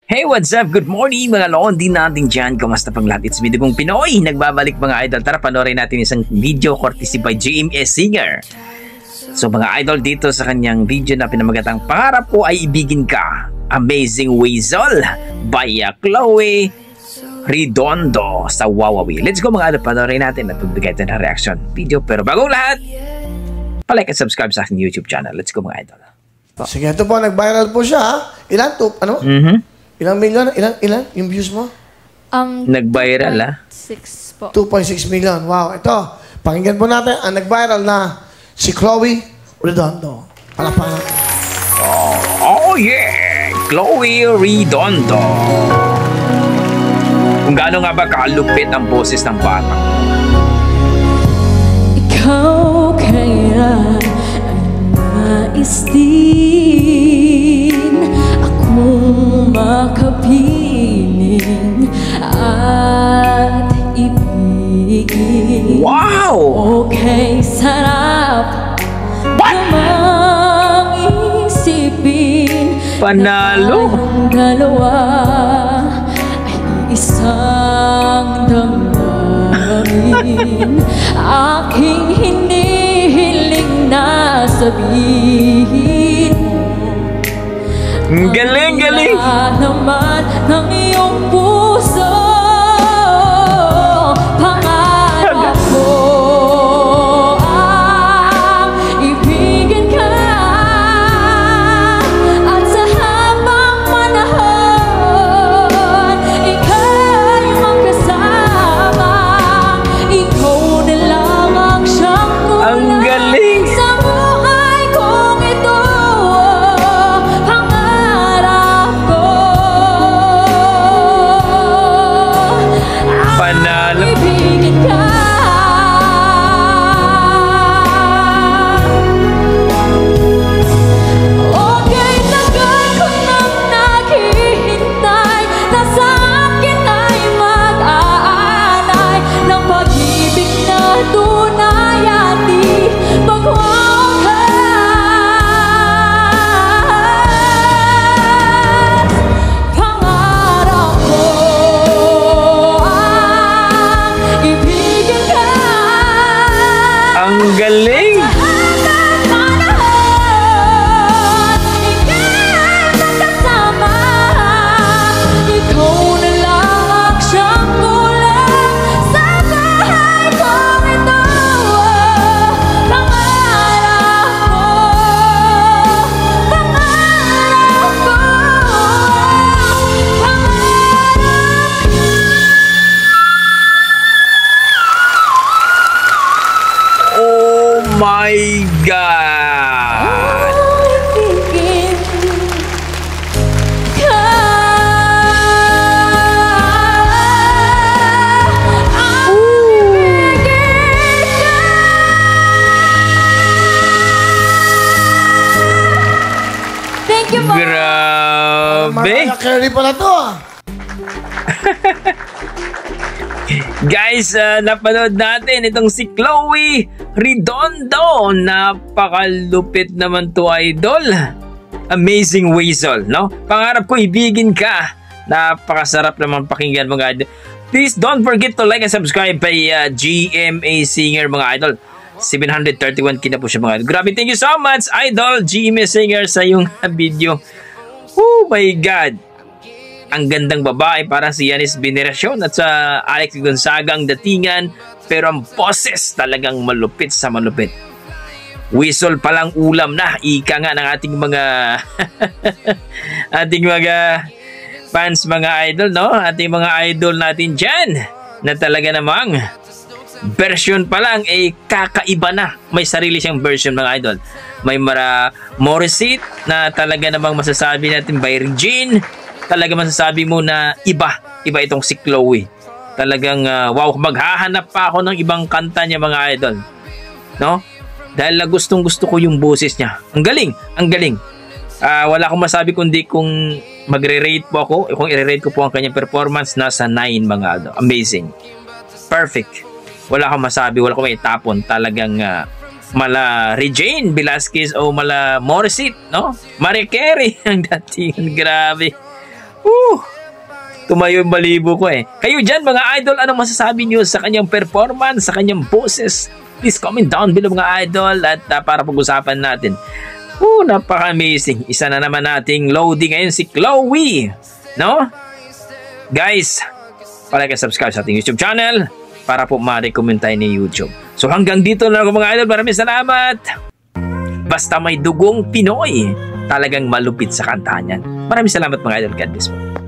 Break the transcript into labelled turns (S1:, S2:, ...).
S1: Hey, what's up? Good morning mga londi natin dyan. Kamusta pang lahat? It's me, Dugong Pinoy. Nagbabalik mga idol. Tara, panoorin natin isang video courtesy by GMA Singer. So mga idol, dito sa kanyang video na pinamagatang Pangarap Ko Ay Ibigin Ka, Amazing Weasel by Chloe Redondo sa Wawawi. Let's go mga idol, panoorin natin at pagbigay ito ng reaction video. Pero bagong lahat, palike at subscribe sa aking YouTube channel. Let's go mga idol.
S2: Sige, ito po, nag-viral po siya, ha? Ilan? Ano? Ilang million? Ilan? Yung views mo?
S1: Nag-viral, ha?
S3: 2.6 po.
S2: 2.6 million. Wow, ito. Pakinggan po natin ang nag-viral na si Chloe Redondo. Palapalan.
S1: Oh yeah! Chloe Redondo. Kung gaano nga ba kalupit ang boses ng bata.
S3: Ikaw kaya ang nais din akong makapiling at ibigin.
S1: Wow!
S3: Okay, sarap namang isipin
S1: Panalo!
S3: na tayong dalawa ay isang damdamin. Aking hinihiling na sabihin.
S1: Galing, galing!
S3: Naman ng iyong puso, pangarap ko ang ibigin ka, at sa habang panahon ika'y magkasama. Ikaw na lang ang siyang
S1: Ang
S3: kulang
S1: galing!
S3: sa buhay kong ito.
S1: Panalo!
S3: Ibigin ka. Okay, tagal ko nang naghihintay na sa akin ay mag-aanay ng pag-ibig na tunay at di magwawakas. Pangarap ko ibigin ka.
S1: Ang galing!
S3: Habang panahon, ika'y magkasama. Ikaw na lang ang siyang kulang sa buhay kong ito. Pangarap ko, pangarap ko, pangarap ko.
S1: Oh my God!
S3: Ibigin ka. Ibigin ka. Thank you po.
S1: Grabe!
S2: Mariah Carey pala to, ah.
S1: Guys, napanood natin itong si Chloe Redondo. Napakalupit naman to, idol. Amazing Weasel, no? Pangarap ko ibigin ka. Napakasarap naman pakinggan mga idol. Please don't forget to like and subscribe by GMA Singer mga idol. 731k na po siya mga idol. Grabe, thank you so much idol GMA Singer sa yung video. Oh my God! Ang gandang babae, parang si Yanis Veneracion at sa Alex Gonzaga ang datingan, pero ang boses talagang malupit sa malupit. Whistle palang ulam na, ika nga ng ating mga ating mga fans, mga idol, no? Ating mga idol natin dyan na talaga namang version pa lang kakaiba na. May sarili siyang version mga idol. May Morissette na talaga namang masasabi natin by Regine. Talaga masasabi mo na iba itong si Chloe. Talagang wow, maghahanap pa ako ng ibang kanta niya mga idol, no? Dahil gustong gusto ko yung boses niya. Ang galing, ang galing. Wala akong masabi kundi kung magre-rate po ako, kung i-rate ko po ang kanyang performance, nasa 9 mga idol. Amazing, perfect. Wala akong masabi, wala akong itapon. Talagang mala Regine Velasquez o mala Morissette, no? Mariah Carey ang dating, grabe. Tumayo yung balibo ko eh. Kayo dyan mga idol, anong masasabi nyo sa kanyang performance, sa kanyang boses? Please comment down below mga idol at para pag-usapan natin. Napaka-amazing. Isa na naman nating loading ngayon si Chloe. No? Guys, palike and subscribe sa ating YouTube channel para po ma-recommend tayo ni YouTube. So hanggang dito na ako mga idol. Maraming salamat. Basta may dugong Pinoy, talagang malupit sa kantahan yan. Maraming salamat mga idol. God bless po.